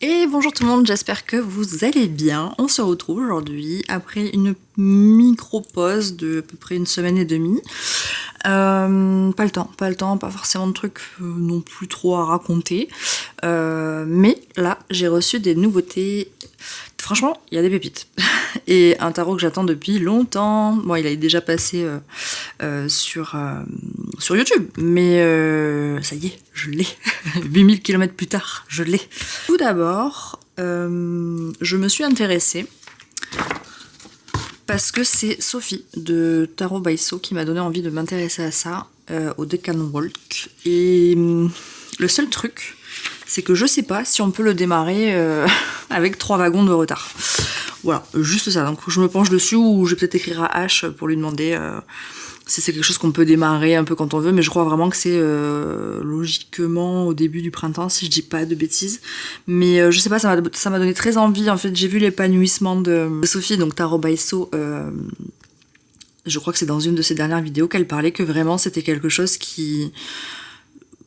Et bonjour tout le monde, j'espère que vous allez bien. On se retrouve aujourd'hui après une micro-pause de à peu près une semaine et demie. Pas le temps, pas forcément de trucs non plus trop à raconter. Mais là, j'ai reçu des nouveautés. Franchement, il y a des pépites. Et un tarot que j'attends depuis longtemps. Bon, il est déjà passé sur YouTube. Mais ça y est, je l'ai. 8000 km plus tard, je l'ai. Tout d'abord, je me suis intéressée parce que c'est Sophie de Tarot by So qui m'a donné envie de m'intéresser à ça, au Deck and Walk. Et le seul truc, c'est que je sais pas si on peut le démarrer avec 3 wagons de retard. Voilà, juste ça. Donc je me penche dessus ou je vais peut-être écrire à H pour lui demander si c'est quelque chose qu'on peut démarrer un peu quand on veut, mais je crois vraiment que c'est logiquement au début du printemps, si je dis pas de bêtises. Mais je sais pas, ça m'a donné très envie. En fait, j'ai vu l'épanouissement de Sophie, donc Tarot by So. Je crois que c'est dans une de ses dernières vidéos qu'elle parlait que vraiment c'était quelque chose qui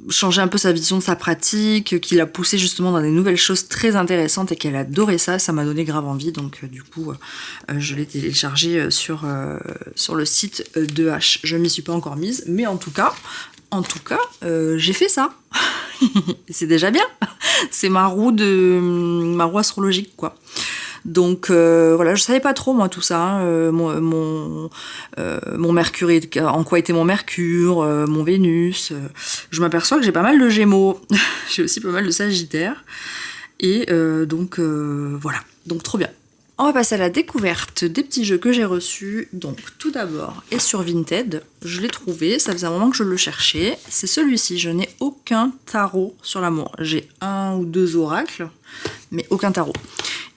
changer un peu sa vision de sa pratique, qui l'a poussée justement dans des nouvelles choses très intéressantes et qu'elle adorait ça, ça m'a donné grave envie, donc du coup je l'ai téléchargé sur le site de H. Je m'y suis pas encore mise, mais en tout cas j'ai fait ça. C'est déjà bien. C'est ma roue astrologique quoi. Donc voilà, je savais pas trop moi tout ça, hein, mon Mercure, en quoi était mon Mercure, mon Vénus. Je m'aperçois que j'ai pas mal de Gémeaux, j'ai aussi pas mal de Sagittaire, et donc voilà, donc trop bien. On va passer à la découverte des petits jeux que j'ai reçus. Donc tout d'abord, et sur Vinted, je l'ai trouvé, ça faisait un moment que je le cherchais. C'est celui-ci, je n'ai aucun tarot sur l'amour. J'ai 1 ou 2 oracles, mais aucun tarot.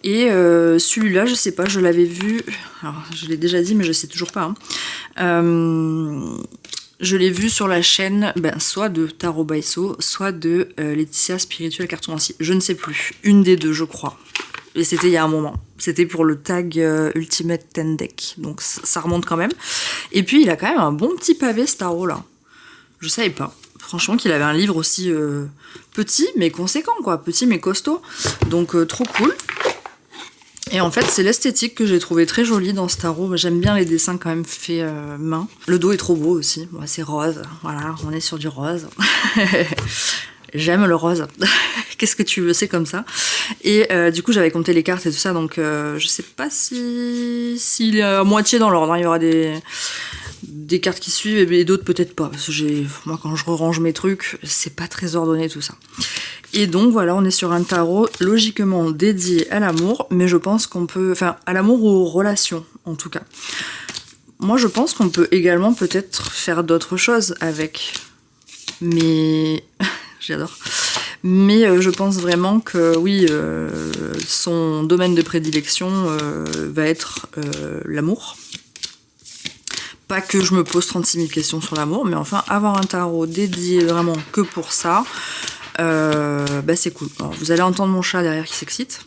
Et celui-là, je sais pas, je l'avais vu, alors je l'ai déjà dit mais je sais toujours pas, hein. Je l'ai vu sur la chaîne, soit de Tarot by So, soit de Laetitia Spirituelle Cartomancie, je ne sais plus, une des deux je crois. Et c'était il y a un moment, c'était pour le tag Ultimate 10 Deck, donc ça remonte quand même. Et puis il a quand même un bon petit pavé ce tarot là, je savais pas. Franchement qu'il avait un livre aussi petit mais conséquent quoi, petit mais costaud, donc trop cool. Et en fait, c'est l'esthétique que j'ai trouvé très jolie dans ce tarot. J'aime bien les dessins quand même faits main. Le dos est trop beau aussi. Ouais, c'est rose. Voilà, on est sur du rose. J'aime le rose. Qu'est-ce que tu veux, c'est comme ça. Et du coup, j'avais compté les cartes et tout ça, donc je sais pas s'il est à moitié dans l'ordre. Hein. Il y aura des cartes qui suivent et d'autres peut-être pas. Parce que moi, quand je range mes trucs, c'est pas très ordonné tout ça. Et donc voilà, on est sur un tarot logiquement dédié à l'amour, mais je pense qu'on peut... Enfin, à l'amour ou aux relations, en tout cas. Moi, je pense qu'on peut également peut-être faire d'autres choses avec. Mais... J'adore. Mais je pense vraiment que, oui, son domaine de prédilection va être l'amour. Pas que je me pose 36 000 questions sur l'amour, mais enfin, avoir un tarot dédié vraiment que pour ça... c'est cool. Alors, vous allez entendre mon chat derrière qui s'excite.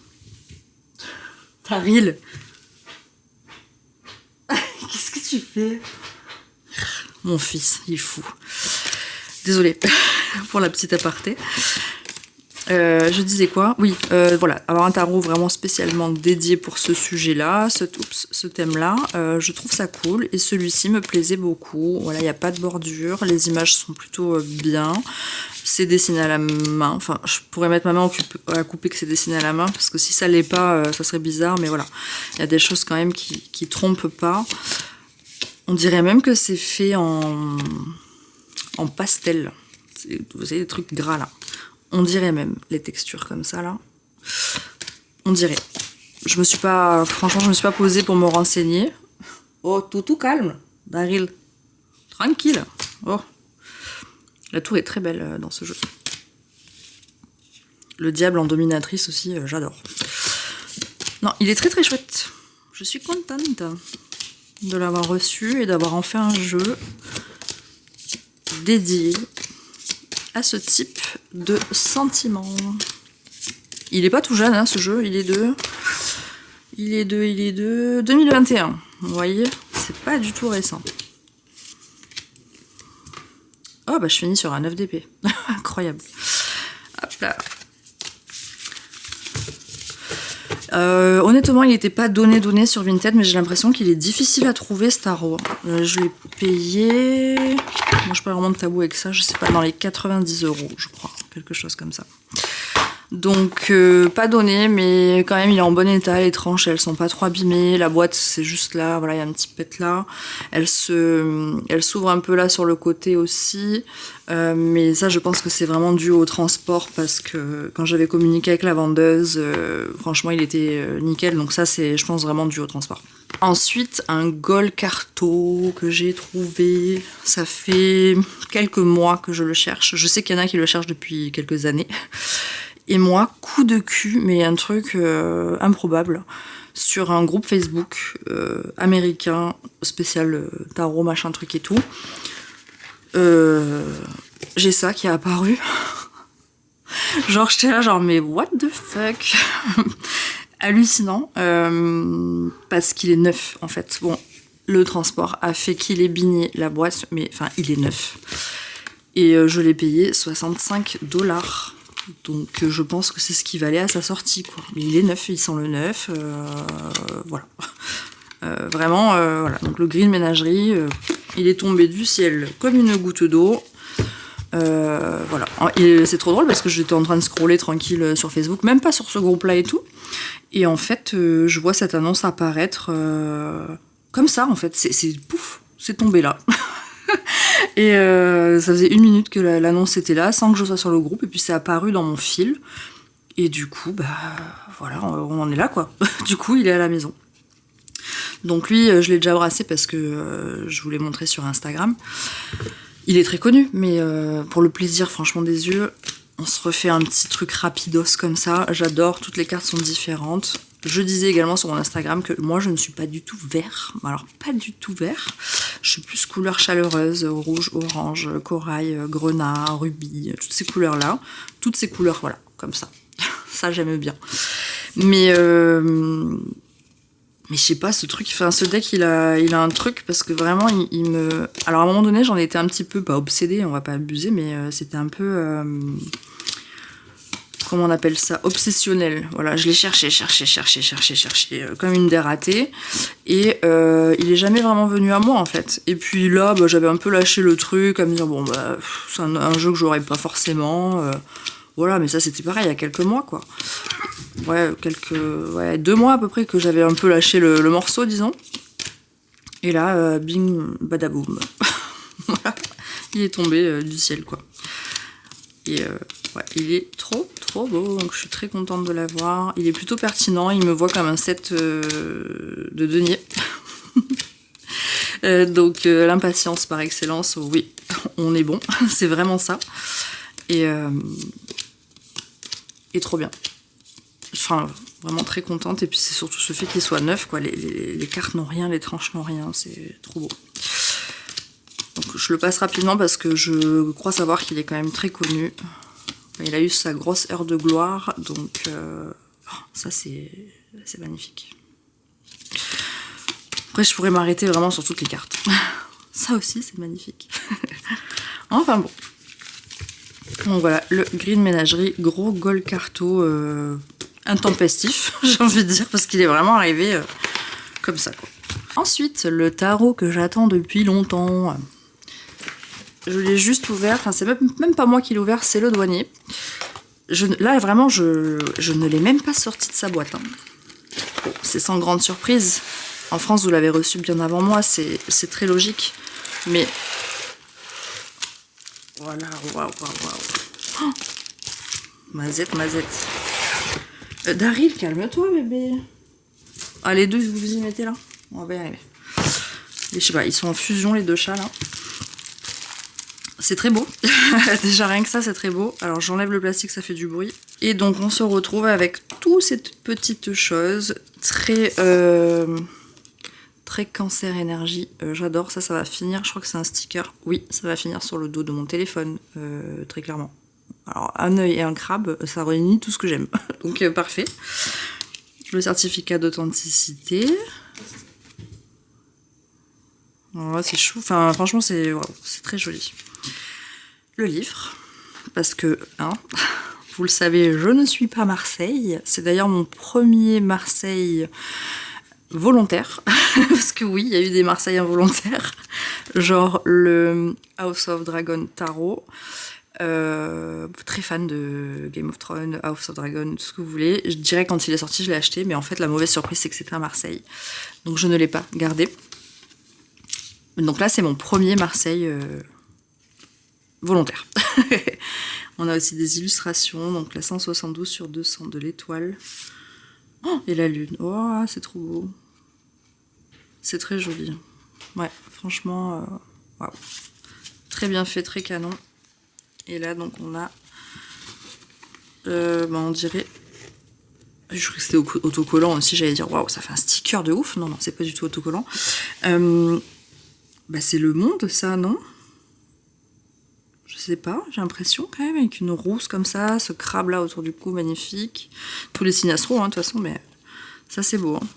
Taril. Qu'est-ce que tu fais? Mon fils, il est fou. Désolée pour la petite aparté. Je disais quoi? Oui, voilà, avoir un tarot vraiment spécialement dédié pour ce sujet-là, ce thème-là, je trouve ça cool. Et celui-ci me plaisait beaucoup. Voilà, il n'y a pas de bordure, les images sont plutôt bien. C'est dessiné à la main. Enfin, je pourrais mettre ma main à couper que c'est dessiné à la main, parce que si ça l'est pas, ça serait bizarre. Mais voilà, il y a des choses quand même qui trompent pas. On dirait même que c'est fait en pastel. Vous savez, des trucs gras là. On dirait même les textures comme ça là. On dirait. Franchement, je me suis pas posée pour me renseigner. Oh, tout calme, Daryl. Tranquille. Oh. La tour est très belle dans ce jeu. Le diable en dominatrice aussi, j'adore. Non, il est très très chouette. Je suis contente de l'avoir reçu et d'avoir enfin un jeu dédié à ce type de sentiment. Il est pas tout jeune, hein, ce jeu, il est de 2021. Vous voyez, c'est pas du tout récent. Oh, je finis sur un 9 d'épée. Incroyable. Hop là. Honnêtement, il n'était pas donné sur Vinted, mais j'ai l'impression qu'il est difficile à trouver ce tarot. Je l'ai payé... Moi, je parle vraiment de tabou avec ça, je sais pas, dans les 90 €, je crois. Quelque chose comme ça. Donc, pas donné, mais quand même, il est en bon état. Les tranches, elles sont pas trop abîmées. La boîte, c'est juste là. Voilà, il y a un petit pet là. Elle s'ouvre un peu là sur le côté aussi. Mais ça, je pense que c'est vraiment dû au transport parce que quand j'avais communiqué avec la vendeuse, franchement, il était nickel. Donc ça, c'est, je pense, vraiment dû au transport. Ensuite, un Gold Carto que j'ai trouvé. Ça fait quelques mois que je le cherche. Je sais qu'il y en a qui le cherchent depuis quelques années. Et moi, coup de cul, mais un truc improbable, sur un groupe Facebook américain, spécial tarot, machin truc et tout. J'ai ça qui est apparu. Genre, j'étais là, genre, mais what the fuck. Hallucinant. Parce qu'il est neuf, en fait. Bon, le transport a fait qu'il est bigné la boîte, mais enfin, il est neuf. Et je l'ai payé 65 $. Donc je pense que c'est ce qui valait à sa sortie, quoi. Mais il est neuf, il sent le neuf, voilà. Vraiment, voilà. Donc le Green Ménagerie, il est tombé du ciel comme une goutte d'eau. Voilà. Et c'est trop drôle parce que j'étais en train de scroller tranquille sur Facebook, même pas sur ce groupe-là et tout. Et en fait, je vois cette annonce apparaître comme ça, en fait. C'est pouf, c'est tombé là. Et ça faisait 1 minute que l'annonce était là, sans que je sois sur le groupe, et puis c'est apparu dans mon fil. Et du coup, bah voilà, on en est là, quoi. Du coup, il est à la maison. Donc lui, je l'ai déjà brassé parce que je vous l'ai montré sur Instagram. Il est très connu, mais pour le plaisir, franchement, des yeux, on se refait un petit truc rapidos comme ça. J'adore, toutes les cartes sont différentes. Je disais également sur mon Instagram que moi je ne suis pas du tout vert, alors pas du tout vert, je suis plus couleur chaleureuse, rouge, orange, corail, grenat, rubis, toutes ces couleurs là, toutes ces couleurs voilà, comme ça, ça j'aime bien. Mais je sais pas, ce truc, enfin ce deck il a un truc parce que vraiment il me... Alors à un moment donné j'en étais un petit peu, pas obsédée, on va pas abuser, mais c'était un peu... comment on appelle ça, obsessionnel. Voilà, je l'ai cherché, comme une dératée. Et il est jamais vraiment venu à moi, en fait. Et puis là, bah, j'avais un peu lâché le truc, à me dire, bon, bah, c'est un jeu que j'aurais pas forcément. Voilà, mais ça, c'était pareil, il y a quelques mois, quoi. Ouais, 2 mois à peu près que j'avais un peu lâché le morceau, disons. Et là, bing, badaboum. Voilà, il est tombé du ciel, quoi. Et ouais, il est trop beau, donc je suis très contente de l'avoir. Il est plutôt pertinent, il me voit comme un set de denier. Donc l'impatience par excellence, oui, on est bon, c'est vraiment ça. Et trop bien. Enfin, vraiment très contente, et puis c'est surtout ce fait qu'il soit neuf, quoi. Les cartes n'ont rien, les tranches n'ont rien, c'est trop beau. Donc je le passe rapidement parce que je crois savoir qu'il est quand même très connu. Il a eu sa grosse heure de gloire, donc ça c'est magnifique. Après je pourrais m'arrêter vraiment sur toutes les cartes. Ça aussi c'est magnifique. Enfin bon. Donc voilà, le Green Ménagerie, gros Gold Carto intempestif, j'ai envie de dire, parce qu'il est vraiment arrivé comme ça, quoi. Ensuite, le tarot que j'attends depuis longtemps. Je l'ai juste ouvert, enfin c'est même pas moi qui l'ai ouvert, c'est le douanier. Là vraiment, je ne l'ai même pas sorti de sa boîte. Hein. Bon, c'est sans grande surprise. En France, vous l'avez reçu bien avant moi, c'est très logique. Mais voilà, waouh. Oh, mazette. Daryl, calme-toi bébé. Ah, les deux, vous y mettez là. On va y arriver. Et je sais pas, ils sont en fusion les deux chats là. C'est très beau. Déjà rien que ça, c'est très beau. Alors j'enlève le plastique, ça fait du bruit. Et donc on se retrouve avec toutes ces petites choses très cancer énergie. J'adore ça, ça va finir. Je crois que c'est un sticker. Oui, ça va finir sur le dos de mon téléphone, très clairement. Alors un œil et un crabe, ça réunit tout ce que j'aime. Donc parfait. Le certificat d'authenticité. Oh, c'est chou. Enfin franchement c'est très joli. Le livre, parce que, hein, vous le savez, je ne suis pas Marseille. C'est d'ailleurs mon premier Marseille volontaire. Parce que oui, il y a eu des Marseilles involontaires. Genre le House of Dragon Tarot. Très fan de Game of Thrones, House of Dragon, tout ce que vous voulez. Je dirais quand il est sorti, je l'ai acheté, mais en fait la mauvaise surprise c'est que c'était à Marseille. Donc je ne l'ai pas gardé. Donc là c'est mon premier Marseille volontaire. On a aussi des illustrations, donc la 172 sur 200 de l'étoile. Oh, et la lune. Oh, c'est trop beau. C'est très joli. Ouais, franchement, waouh. Très bien fait, très canon. Et là, donc, on a... on dirait... Je crois que c'était autocollant aussi, j'allais dire, waouh, ça fait un sticker de ouf. Non, non, c'est pas du tout autocollant. C'est le monde, ça, non? Je sais pas, j'ai l'impression quand même, avec une rousse comme ça, ce crabe là autour du cou, magnifique. Tous les signes astro, hein, de toute façon, mais ça c'est beau. Hein.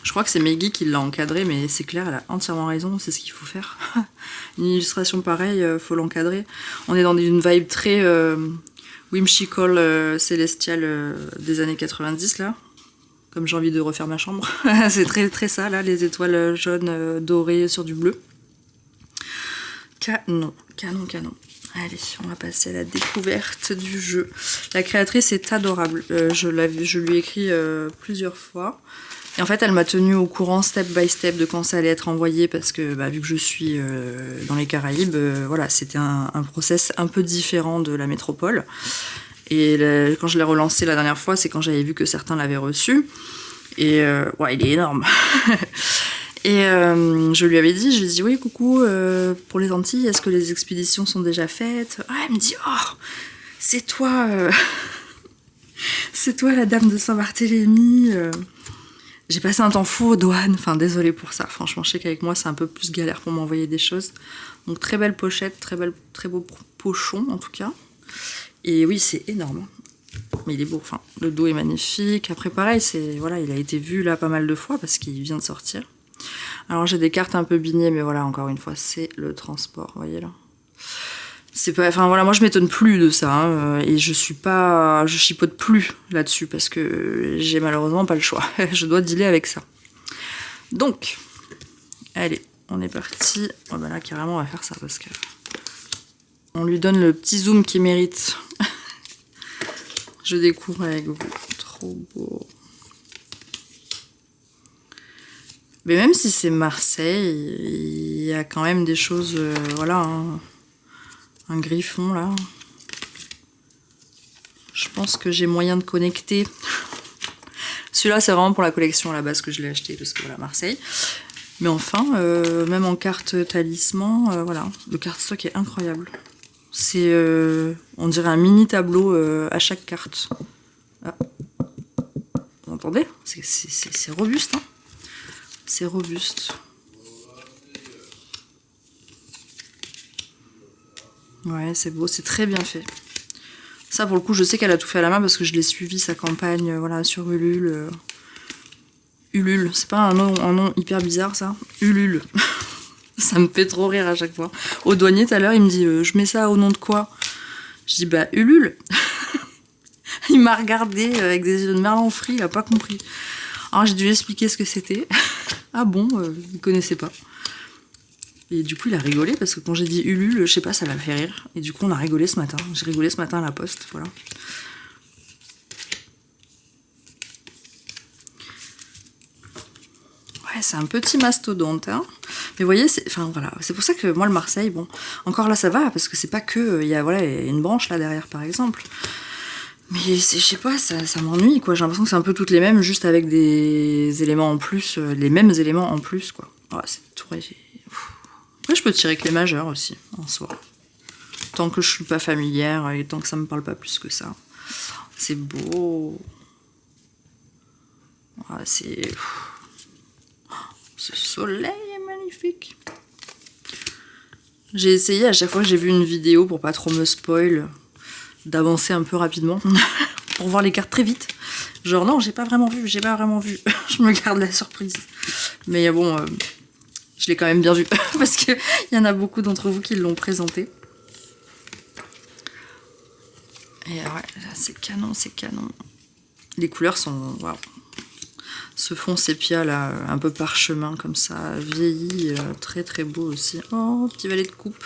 Je crois que c'est Meggy qui l'a encadré, mais c'est clair, elle a entièrement raison, c'est ce qu'il faut faire. Une illustration pareille, faut l'encadrer. On est dans une vibe très whimsical, célestial des années 90 là. Comme j'ai envie de refaire ma chambre. C'est très très ça là, les étoiles jaunes dorées sur du bleu. Canon, canon, canon. Allez, on va passer à la découverte du jeu. La créatrice est adorable. Je lui ai écrit plusieurs fois. Et en fait, elle m'a tenue au courant step by step de quand ça allait être envoyé parce que vu que je suis dans les Caraïbes, voilà, c'était un process un peu différent de la métropole. Et quand je l'ai relancé la dernière fois, c'est quand j'avais vu que certains l'avaient reçu. Et ouais, il est énorme. Et je lui avais dit, oui, coucou, pour les Antilles, est-ce que les expéditions sont déjà faites? Ah, elle me dit, oh, c'est toi, c'est toi la dame de Saint-Barthélemy. J'ai passé un temps fou aux douanes, enfin désolée pour ça, franchement, je sais qu'avec moi c'est un peu plus galère pour m'envoyer des choses. Donc très belle pochette, très beau pochon en tout cas. Et oui, c'est énorme. Mais il est beau, enfin, le dos est magnifique. Après pareil, voilà, il a été vu là pas mal de fois parce qu'il vient de sortir. Alors j'ai des cartes un peu bignées, mais voilà, encore une fois, c'est le transport, vous voyez là. C'est pas, enfin voilà, moi je m'étonne plus de ça, hein, et je chipote plus là-dessus parce que j'ai malheureusement pas le choix. Je dois dealer avec ça. Donc, allez, on est parti. Oh ben là, carrément, on va faire ça parce que on lui donne le petit zoom qu'il mérite. Je découvre avec vous. Trop beau. Mais même si c'est Marseille, il y a quand même des choses... voilà, hein, un griffon, là. Je pense que j'ai moyen de connecter. Celui-là, c'est vraiment pour la collection, à la base, que je l'ai acheté, parce que, voilà, Marseille. Mais enfin, même en carte talisman, voilà, le cardstock est incroyable. C'est, on dirait un mini tableau à chaque carte. Ah. Vous entendez? C'est robuste, hein. C'est robuste. Ouais, c'est beau, c'est très bien fait. Ça, pour le coup, je sais qu'elle a tout fait à la main parce que je l'ai suivi, sa campagne, voilà, sur Ulule. Ulule, c'est pas un nom hyper bizarre, ça? Ulule. Ça me fait trop rire à chaque fois. Au douanier, tout à l'heure, il me dit je mets ça au nom de quoi? Je dis bah, Ulule. Il m'a regardé avec des yeux de merlan frit, il a pas compris. Alors j'ai dû lui expliquer ce que c'était. Ah bon, il connaissait pas. Et du coup il a rigolé parce que quand j'ai dit Ulule, je sais pas, ça l'a fait rire. Et du coup on a rigolé ce matin. J'ai rigolé ce matin à la poste, voilà. Ouais, c'est un petit mastodonte, hein. Mais vous voyez, enfin voilà, c'est pour ça que moi le Marseille, bon, encore là ça va parce que c'est pas que il y a voilà une branche là derrière par exemple. Mais je sais pas, ça m'ennuie quoi. J'ai l'impression que c'est un peu toutes les mêmes, juste avec des éléments en plus, les mêmes éléments en plus quoi. Ouais, c'est tout. Après, je peux tirer que les majeurs aussi, en soi. Tant que je suis pas familière et tant que ça me parle pas plus que ça. C'est beau. Ouais, c'est. Ce soleil est magnifique. J'ai essayé à chaque fois que j'ai vu une vidéo pour pas trop me spoil, d'avancer un peu rapidement pour voir les cartes très vite. Genre non, j'ai pas vraiment vu. Je me garde la surprise. Mais bon, je l'ai quand même bien vu parce qu'il y en a beaucoup d'entre vous qui l'ont présenté. Et ouais, là c'est canon, c'est canon. Les couleurs sont... Waouh. Ce fond sépia là, un peu parchemin comme ça, vieilli, très très beau aussi. Oh, petit valet de coupe.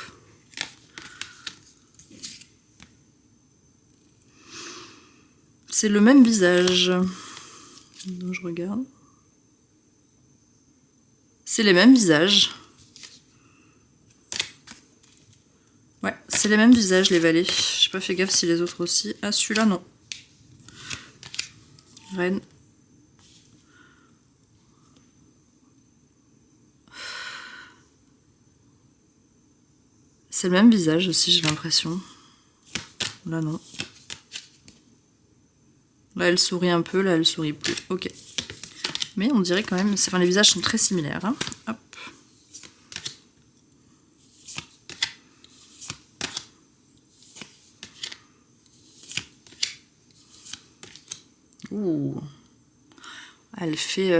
C'est le même visage. Donc je regarde. C'est les mêmes visages. Ouais, c'est les mêmes visages, les valets. J'ai pas fait gaffe si les autres aussi. Ah, celui-là, non. Reine. C'est le même visage aussi, j'ai l'impression. Là, non. Là, elle sourit un peu, là, elle sourit plus. Ok. Mais on dirait quand même... Enfin, les visages sont très similaires. Hein. Hop. Ouh. Elle fait...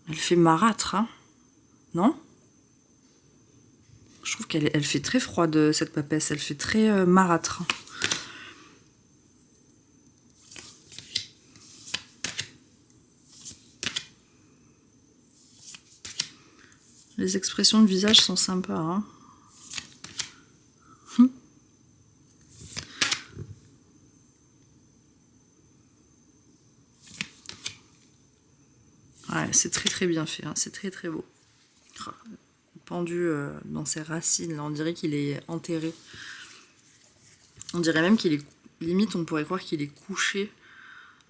Elle fait marâtre, hein. Non? Je trouve qu'elle fait très froide, cette papesse. Elle fait très marâtre. Les expressions de visage sont sympas, hein. Ouais, c'est très très bien fait, hein. C'est très très beau. Pendu dans ses racines, là, on dirait qu'il est enterré. On dirait même qu'il est... Limite, on pourrait croire qu'il est couché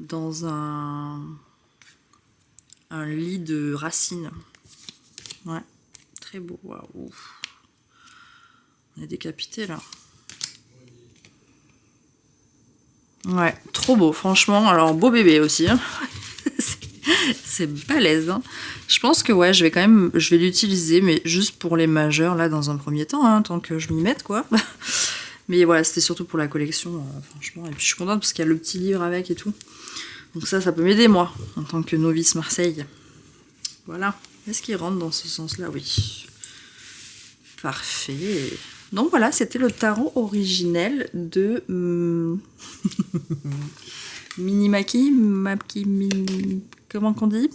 dans un lit de racines. Ouais, très beau. Waouh. On est décapité là. Ouais, trop beau, franchement. Alors, beau bébé aussi. Hein. C'est balèze. Hein. Je pense que ouais, je vais l'utiliser, mais juste pour les majeurs, là, dans un premier temps, hein, tant que je m'y mette, quoi. Mais voilà, c'était surtout pour la collection, franchement. Et puis je suis contente parce qu'il y a le petit livre avec et tout. Donc ça peut m'aider, moi, en tant que novice Marseille. Voilà. Est-ce qu'il rentre dans ce sens-là? Oui. Parfait. Donc voilà, c'était le tarot originel de Minimaki, comment qu'on dit?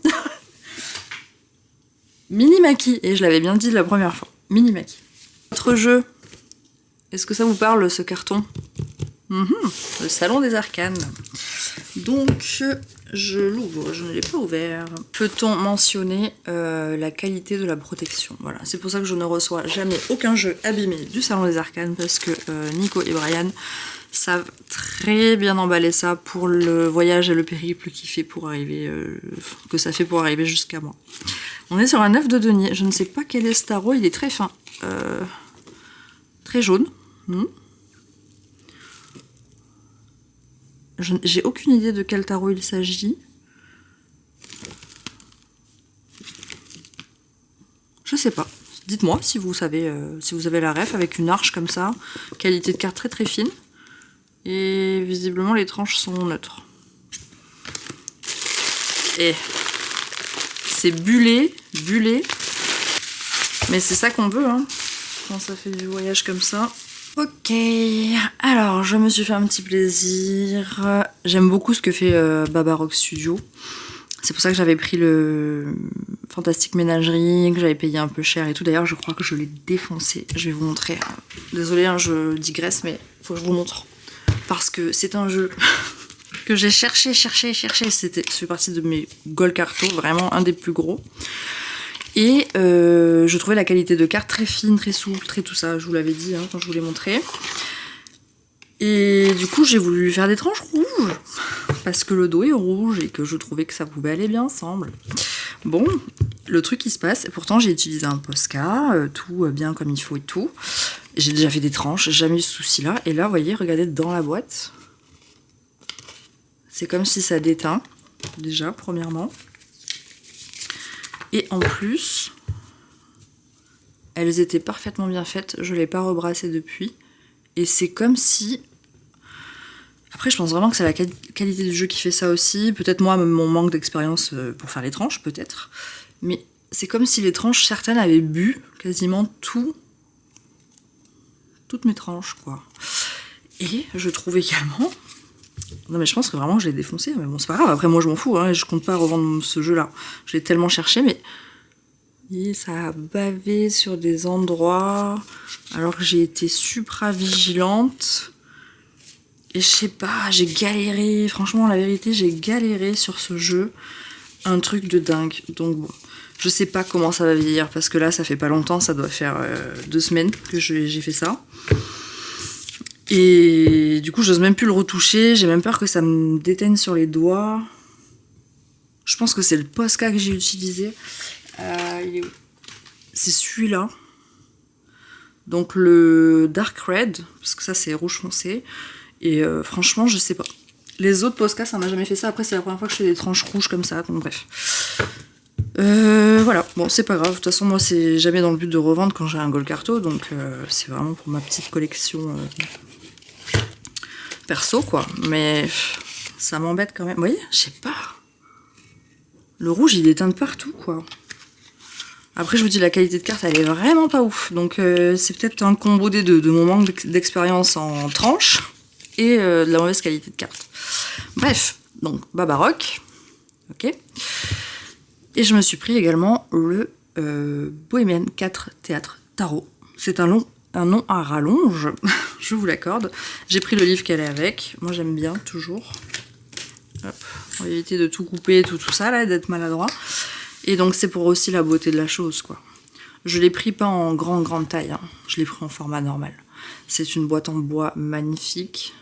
Minimaki, et je l'avais bien dit la première fois. Minimaki. Autre jeu. Est-ce que ça vous parle, ce carton? Le Salon des Arcanes. Donc, je l'ouvre, je ne l'ai pas ouvert. Peut-on mentionner la qualité de la protection? Voilà, c'est pour ça que je ne reçois jamais aucun jeu abîmé du Salon des Arcanes, parce que Nico et Brian savent très bien emballer ça pour le voyage et le périple qu'il fait pour arriver, que ça fait pour arriver jusqu'à moi. On est sur un œuf de denier, je ne sais pas quel est ce tarot, il est très fin, très jaune. J'ai aucune idée de quel tarot il s'agit. Je sais pas. Dites-moi si vous savez, si vous avez la ref avec une arche comme ça. Qualité de carte très très fine. Et visiblement les tranches sont neutres. Et c'est bullé. Mais c'est ça qu'on veut, hein, quand ça fait du voyage comme ça. Ok, alors je me suis fait un petit plaisir. J'aime beaucoup ce que fait Babarock Studio. C'est pour ça que j'avais pris le Fantastique Ménagerie, que j'avais payé un peu cher et tout. D'ailleurs, je crois que je l'ai défoncé. Je vais vous montrer. Désolée, hein, je digresse, mais il faut que je vous montre. Parce que c'est un jeu que j'ai cherché. Ça fait partie de mes gold cartos, vraiment un des plus gros. Et je trouvais la qualité de carte très fine, très souple, très tout ça, je vous l'avais dit, hein, quand je vous l'ai montré. Et du coup, j'ai voulu faire des tranches rouges, parce que le dos est rouge et que je trouvais que ça pouvait aller bien ensemble. Bon, le truc qui se passe, et pourtant j'ai utilisé un Posca, tout bien comme il faut et tout. J'ai déjà fait des tranches, j'ai jamais eu ce souci-là. Et là, vous voyez, regardez dans la boîte. C'est comme si ça déteint, déjà, premièrement. Et en plus, elles étaient parfaitement bien faites. Je ne l'ai pas rebrassé depuis. Et c'est comme si... Après, je pense vraiment que c'est la qualité du jeu qui fait ça aussi. Peut-être moi, mon manque d'expérience pour faire les tranches, peut-être. Mais c'est comme si les tranches, certaines avaient bu quasiment tout toutes mes tranches, quoi. Et je trouve également... Non mais je pense que vraiment je l'ai défoncé, mais bon c'est pas grave, après moi je m'en fous, hein, je compte pas revendre ce jeu là. Je l'ai tellement cherché, mais et ça a bavé sur des endroits alors que j'ai été supra vigilante. Et je sais pas, j'ai galéré, franchement la vérité j'ai galéré sur ce jeu, un truc de dingue. Donc bon, je sais pas comment ça va vieillir parce que là ça fait pas longtemps, ça doit faire 2 semaines que j'ai fait ça. Et du coup, j'ose même plus le retoucher. J'ai même peur que ça me déteigne sur les doigts. Je pense que c'est le Posca que j'ai utilisé. Il est où ? C'est celui-là. Donc le Dark Red, parce que ça c'est rouge foncé. Et franchement, je sais pas. Les autres Posca, ça m'a jamais fait ça. Après, c'est la première fois que je fais des tranches rouges comme ça. Donc bref. Voilà, bon c'est pas grave, de toute façon moi c'est jamais dans le but de revendre quand j'ai un Gold Carto, donc c'est vraiment pour ma petite collection perso quoi, mais ça m'embête quand même. Vous voyez, je sais pas. Le rouge il éteint de partout quoi. Après je vous dis la qualité de carte elle est vraiment pas ouf, donc c'est peut-être un combo des deux, de mon manque d'expérience en tranche et de la mauvaise qualité de carte. Bref, donc Babarock, ok. Et je me suis pris également le Bohemian 4 Théâtre Tarot. C'est un nom à rallonge, je vous l'accorde. J'ai pris le livre qu'elle est avec. Moi j'aime bien, toujours. Hop. On va éviter de tout couper, tout ça, là, d'être maladroit. Et donc c'est pour aussi la beauté de la chose, quoi. Je l'ai pris pas en grande taille, hein. Je l'ai pris en format normal. C'est une boîte en bois magnifique.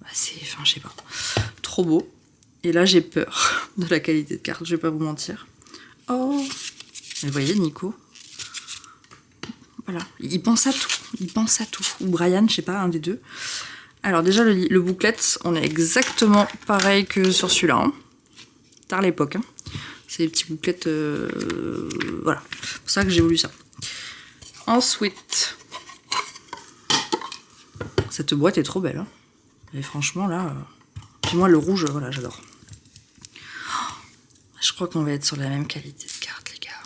Bah, enfin, je sais pas. Trop beau. Et là, j'ai peur de la qualité de carte, je vais pas vous mentir. Oh! Mais vous voyez, Nico? Voilà, il pense à tout, il pense à tout. Ou Brian, je sais pas, un des deux. Alors déjà, le booklet, on est exactement pareil que sur celui-là. Hein. Tard l'époque. Hein. C'est des petits bouclets, voilà. C'est pour ça que j'ai voulu ça. Ensuite, cette boîte est trop belle. Hein. Et franchement, là... Puis moi, le rouge, voilà, j'adore. Je crois qu'on va être sur la même qualité de carte, les gars.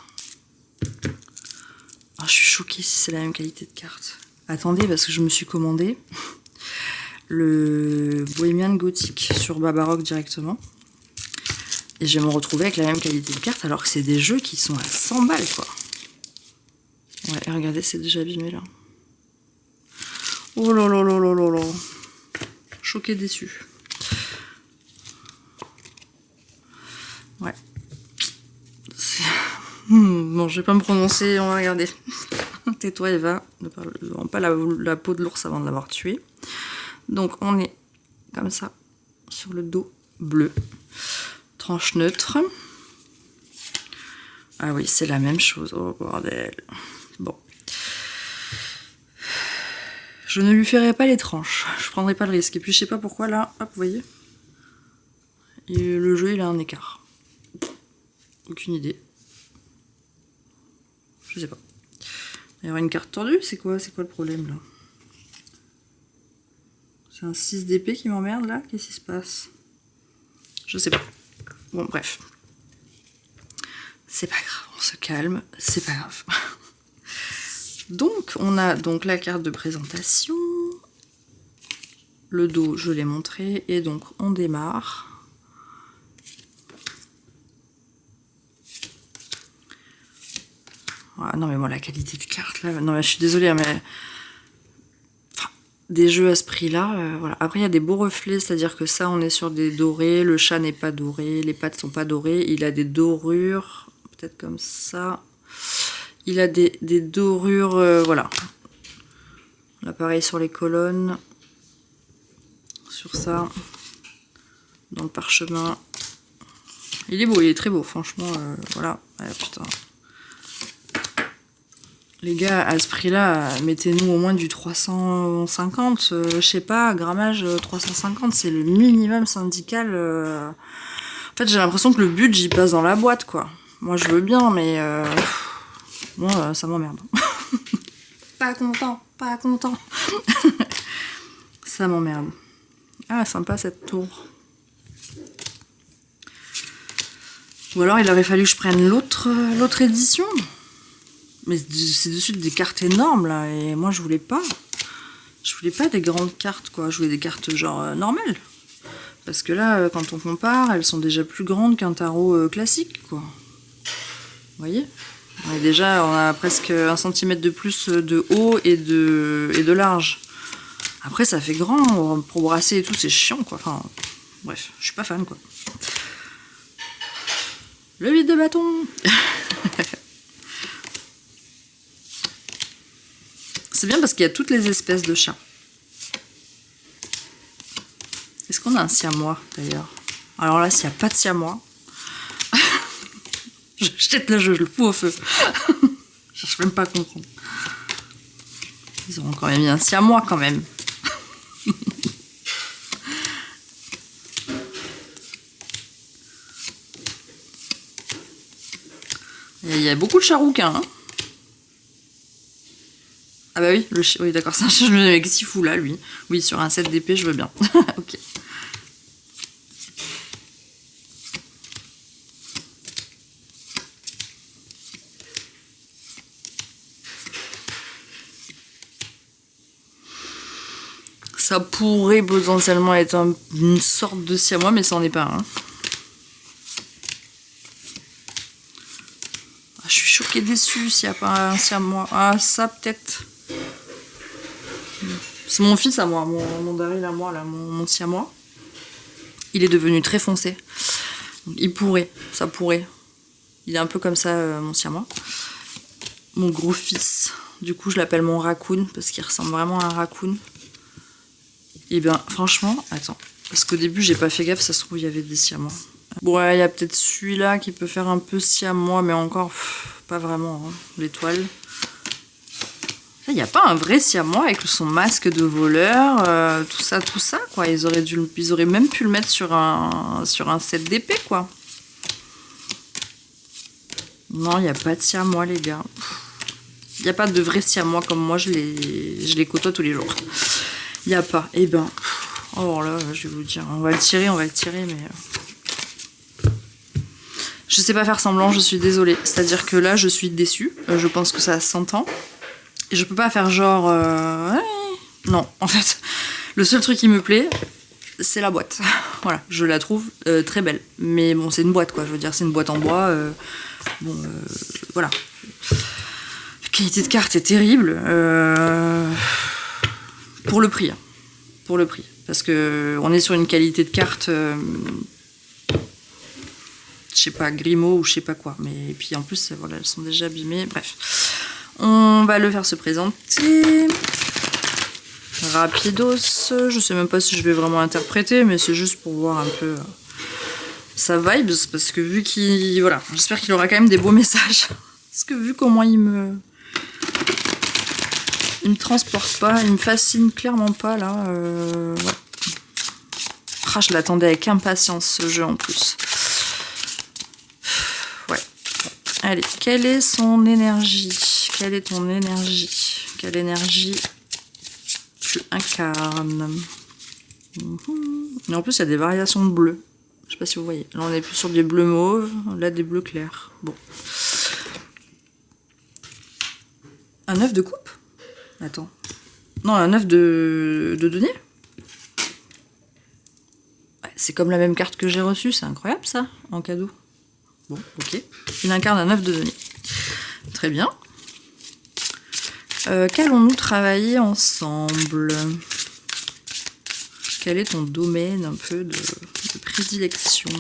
Oh, je suis choquée si c'est la même qualité de carte. Attendez, parce que je me suis commandé le Bohemian Gothic sur Babarock directement. Et je vais me retrouver avec la même qualité de carte, alors que c'est des jeux qui sont à 100 balles, quoi. Ouais, et regardez, c'est déjà abîmé, là. Oh là là là là là là. Choquée, déçue. Ouais. Bon, je vais pas me prononcer, on va regarder. Tais-toi, Eva. Ne vends pas la peau de l'ours avant de l'avoir tué. Donc, on est comme ça, sur le dos bleu. Tranche neutre. Ah oui, c'est la même chose. Oh, bordel. Bon. Je ne lui ferai pas les tranches. Je prendrai pas le risque. Et puis, je sais pas pourquoi, là, hop, vous voyez. Et le jeu, il a un écart. Aucune idée. Je sais pas. Il y aura une carte tordue, c'est quoi le problème là? C'est un 6 d'épée qui m'emmerde là? Qu'est-ce qui se passe? Je sais pas. Bon, bref. C'est pas grave, on se calme, c'est pas grave. Donc, on a donc la carte de présentation. Le dos, je l'ai montré. Et donc, on démarre. Ah, non mais moi la qualité de carte là, non mais je suis désolée mais enfin, des jeux à ce prix là, voilà. Après il y a des beaux reflets, c'est-à-dire que ça on est sur des dorés, le chat n'est pas doré, les pattes sont pas dorées, il a des dorures, peut-être comme ça, il a des dorures, voilà. Là pareil sur les colonnes, sur ça, dans le parchemin, il est beau, il est très beau franchement, voilà, ah, putain. Les gars, à ce prix-là, mettez-nous au moins du 350, je sais pas, grammage 350, c'est le minimum syndical. En fait, j'ai l'impression que le budget, j'y passe dans la boîte, quoi. Moi, je veux bien, mais moi, ça m'emmerde. Pas content, pas content. Ça m'emmerde. Ah, sympa cette tour. Ou alors, il aurait fallu que je prenne l'autre édition. Mais c'est dessus des cartes énormes, là. Et moi, je voulais pas. Je voulais pas des grandes cartes, quoi. Je voulais des cartes, genre, normales. Parce que là, quand on compare, elles sont déjà plus grandes qu'un tarot classique, quoi. Vous voyez? On a presque 1 cm de plus de haut et de large. Après, ça fait grand. Pour brasser et tout, c'est chiant, quoi. Enfin, bref, je suis pas fan, quoi. Le 8 de bâton. C'est bien parce qu'il y a toutes les espèces de chats. Est-ce qu'on a un siamois, d'ailleurs? Alors là, s'il n'y a pas de siamois, je jette le jeu, je le fous au feu. Je cherche même pas à comprendre. Ils auront quand même mis un siamois, quand même. Il y a beaucoup de charouquins, hein. Ah bah oui, oui d'accord, c'est un chat avec 6 fous là, lui. Oui, sur un set d'épée, je veux bien. Ok. Ça pourrait potentiellement être une sorte de siamois, mais ça n'en est pas un. Ah, je suis choquée déçue s'il n'y a pas un siamois. Ah, ça peut-être. C'est mon fils à moi, mon Daryl à moi, là, mon siamois. Il est devenu très foncé. Il pourrait, ça pourrait. Il est un peu comme ça, mon siamois. Mon gros fils. Du coup, je l'appelle mon raccoon, parce qu'il ressemble vraiment à un raccoon. Et bien, franchement, attends. Parce qu'au début, j'ai pas fait gaffe, ça se trouve, il y avait des siamois. Bon, ouais, il y a peut-être celui-là qui peut faire un peu siamois, mais encore, pas vraiment, hein, l'étoile. Il n'y a pas un vrai siamois avec son masque de voleur, tout ça, quoi. Ils auraient même pu le mettre sur un set d'épée, quoi. Non, il n'y a pas de siamois, les gars. Il n'y a pas de vrai siamois comme moi, je les côtoie tous les jours. Il n'y a pas. Eh ben, oh là, je vais vous dire, on va le tirer, mais... Je sais pas faire semblant, je suis désolée. C'est-à-dire que là, je suis déçue. Je pense que ça s'entend. Et je peux pas faire genre... Non, en fait, le seul truc qui me plaît, c'est la boîte. Voilà, je la trouve très belle. Mais bon, c'est une boîte, quoi. Je veux dire, c'est une boîte en bois. Voilà. La qualité de carte est terrible. Pour le prix. Hein. Pour le prix. Parce que on est sur une qualité de carte... je sais pas, Grimaud ou je sais pas quoi. Mais et puis en plus, voilà, elles sont déjà abîmées. Bref. On va le faire se présenter. Rapidos. Je sais même pas si je vais vraiment interpréter, mais c'est juste pour voir un peu sa vibes. Parce que vu qu'il... Voilà, j'espère qu'il aura quand même des beaux messages. Parce que vu comment il me transporte pas, il me fascine clairement pas, là. Ouais. Ah, je l'attendais avec impatience, ce jeu, en plus. Ouais. Allez, quelle est son énergie? Quelle est ton énergie? Quelle énergie tu incarnes? Et en plus, il y a des variations de bleu. Je sais pas si vous voyez. Là, on est plus sur des bleus mauves. Là, des bleus clairs. Bon. Un œuf de coupe? Attends. Non, un œuf de denier? Ouais, c'est comme la même carte que j'ai reçue. C'est incroyable, ça, en cadeau. Bon, ok. Il incarne un œuf de denier. Très bien. Qu'allons-nous travailler ensemble? Quel est ton domaine un peu de prédilection?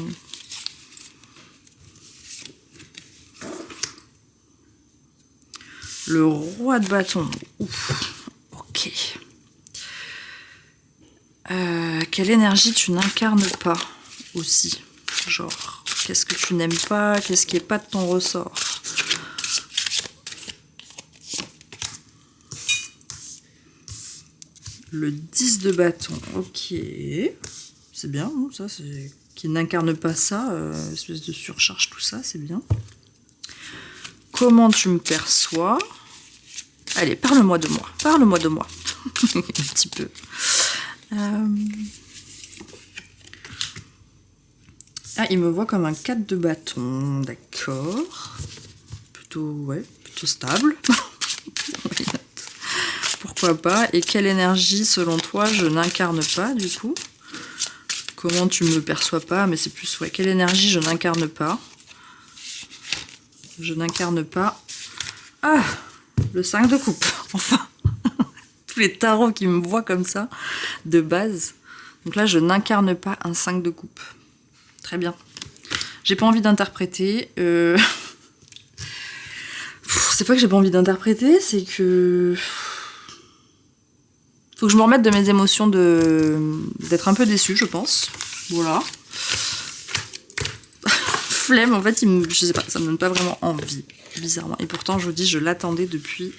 Le roi de bâton. Ouf. Ok. Quelle énergie tu n'incarnes pas aussi? Genre, qu'est-ce que tu n'aimes pas? Qu'est-ce qui n'est pas de ton ressort? Le 10 de bâton, ok. C'est bien, hein, ça, c'est... Qui n'incarne pas ça, espèce de surcharge, tout ça, c'est bien. Comment tu me perçois? Allez, parle-moi de moi. Parle-moi de moi. Un petit peu. Ah, il me voit comme un 4 de bâton, d'accord. Plutôt plutôt stable. Pourquoi pas? Et quelle énergie, selon toi, je n'incarne pas, du coup? Comment tu me perçois pas? Mais c'est plus, ouais, quelle énergie je n'incarne pas? Je n'incarne pas... Ah! Le 5 de coupe, enfin. Tous les tarots qui me voient comme ça, de base. Donc là, je n'incarne pas un 5 de coupe. Très bien. J'ai pas envie d'interpréter. C'est pas que j'ai pas envie d'interpréter, c'est que... Faut que je me remette de mes émotions d'être un peu déçue, je pense. Voilà. Flemme, en fait, je sais pas, ça me donne pas vraiment envie, bizarrement. Et pourtant, je vous dis, je l'attendais depuis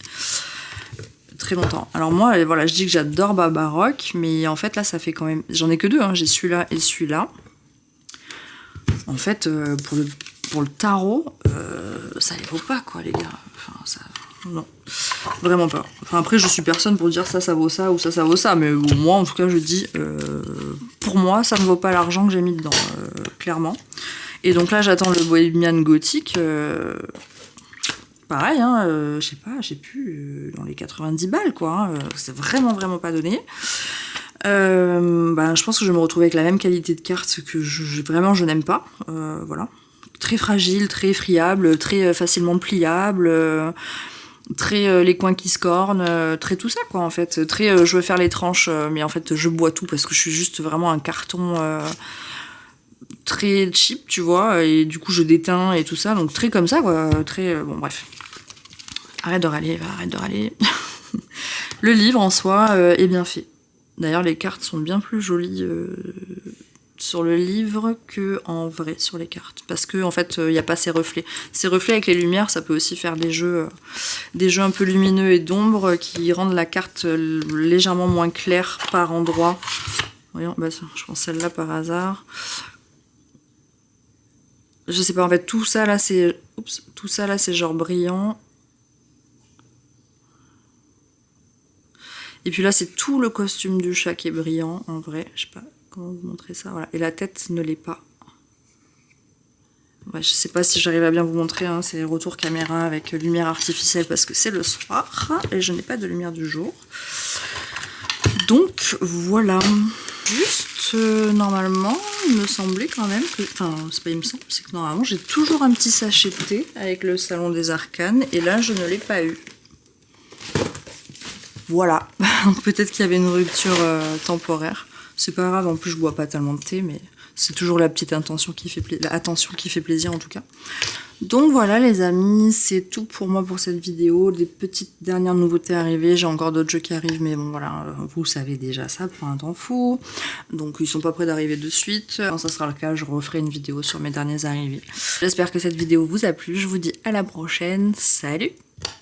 très longtemps. Alors moi, voilà, je dis que j'adore Barbarock, mais en fait, là, ça fait quand même... J'en ai que deux, hein. J'ai celui-là et celui-là. En fait, pour le tarot, ça les vaut pas, quoi, les gars. Enfin, ça... Non, vraiment pas. Enfin, après, je suis personne pour dire ça vaut ça ou ça vaut ça, mais moi, en tout cas, je dis, pour moi, ça ne vaut pas l'argent que j'ai mis dedans, clairement. Et donc là, j'attends le Bohemian Gothic. Pareil, hein, je sais pas, j'ai plus dans les 90 balles, quoi. Hein, c'est vraiment pas donné. Je pense que je vais me retrouver avec la même qualité de carte que vraiment je n'aime pas. Voilà. Très fragile, très friable, très facilement pliable. Très les coins qui se cornent, très tout ça quoi en fait, très je veux faire les tranches mais en fait je bois tout parce que je suis juste vraiment un carton très cheap tu vois et du coup je déteins et tout ça donc très comme ça quoi, très bon bref. Arrête de râler, arrête de râler. Le livre en soi est bien fait. D'ailleurs les cartes sont bien plus jolies sur le livre que en vrai sur les cartes parce que en fait il n'y a pas ces reflets avec les lumières, ça peut aussi faire des jeux un peu lumineux et d'ombre qui rendent la carte légèrement moins claire par endroits. Voyons, bah je prends celle-là par hasard, je sais pas en fait, tout ça là c'est genre brillant et puis là c'est tout le costume du chat qui est brillant en vrai, je sais pas comment vous montrer ça, voilà. Et la tête ne l'est pas. Ouais, je sais pas si j'arrive à bien vous montrer, hein. C'est retour caméra avec lumière artificielle parce que c'est le soir et je n'ai pas de lumière du jour. Donc voilà. Juste normalement, il me semblait quand même que... Enfin, c'est pas il me semble, c'est que normalement j'ai toujours un petit sachet de thé avec le Salon des Arcanes et là je ne l'ai pas eu. Voilà. Peut-être qu'il y avait une rupture temporaire. C'est pas grave, en plus je bois pas tellement de thé, mais c'est toujours la petite attention qui fait plaisir en tout cas. Donc voilà les amis, c'est tout pour moi pour cette vidéo. Des petites dernières nouveautés arrivées, j'ai encore d'autres jeux qui arrivent, mais bon voilà, vous savez déjà ça pour un temps fou. Donc ils sont pas prêts d'arriver de suite. Quand ça sera le cas, je referai une vidéo sur mes derniers arrivées. J'espère que cette vidéo vous a plu, je vous dis à la prochaine, salut!